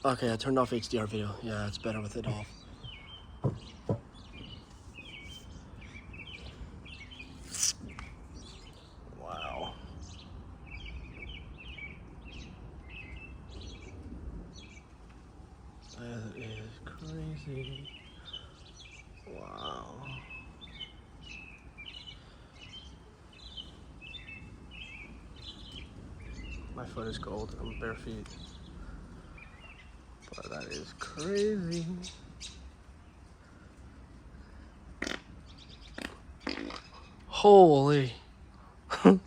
Okay, I turned off HDR video. Yeah, it's better with it off. Wow. That is crazy. Wow. My foot is cold. I'm bare feet. But that is crazy. Holy. Oh,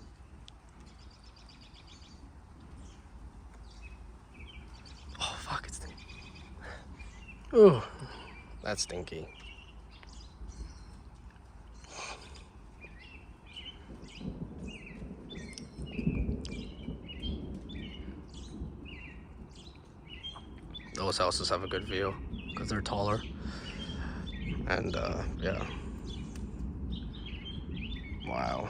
fuck, it's stinky. Ooh, that's stinky. Those houses have a good view because they're taller. And, yeah. Wow.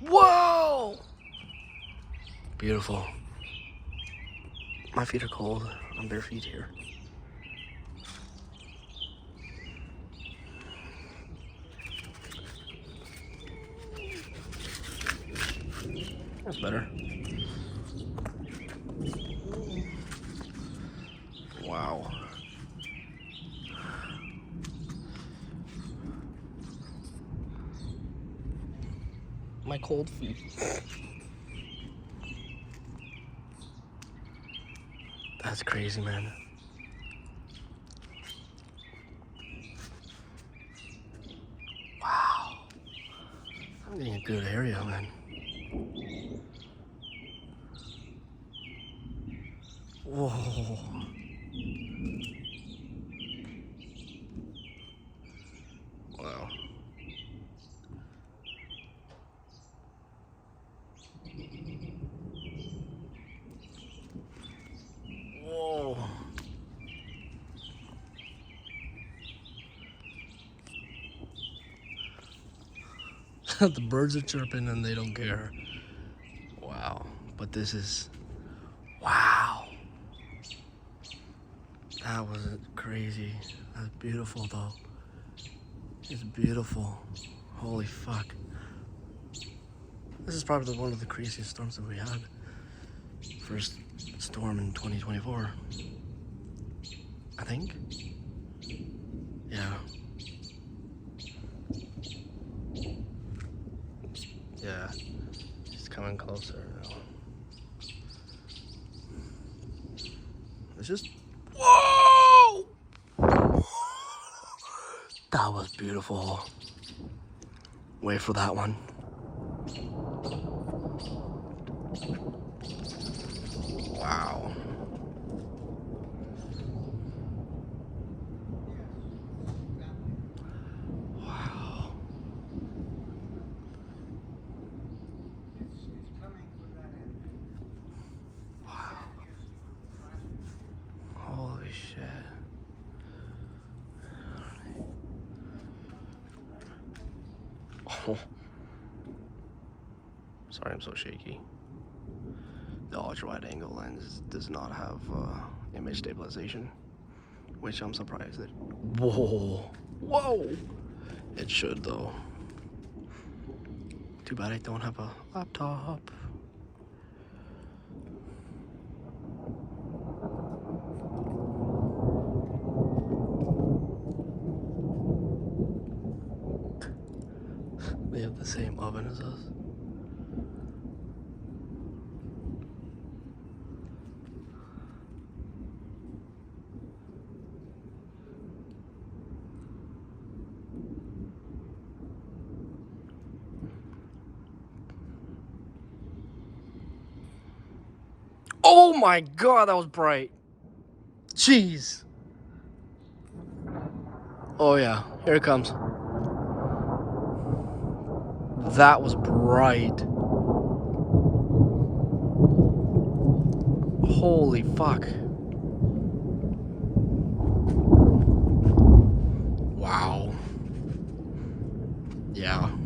Whoa! Beautiful. My feet are cold. I'm bare feet here. That's better. Wow. My cold feet. That's crazy, man. Wow. I'm getting a good area, man. Whoa. Wow. Whoa. The birds are chirping and they don't care. Wow. But this is... Wow. That was crazy. That's beautiful, though. It's beautiful. Holy fuck. This is probably one of the craziest storms that we had. First storm in 2024. I think. Yeah. Yeah. It's coming closer now. It's just... Whoa! That was beautiful. Wait for that one. Wow. Wow. Wow. Holy shit. Oh. Sorry, I'm so shaky. The ultra-wide angle lens does not have image stabilization, which I'm surprised that... Whoa! Whoa! It should, though. Too bad I don't have a laptop. They have the same oven as us. Oh my god, that was bright. Jeez. Oh yeah, here it comes. That was bright. Holy fuck. Wow. Yeah.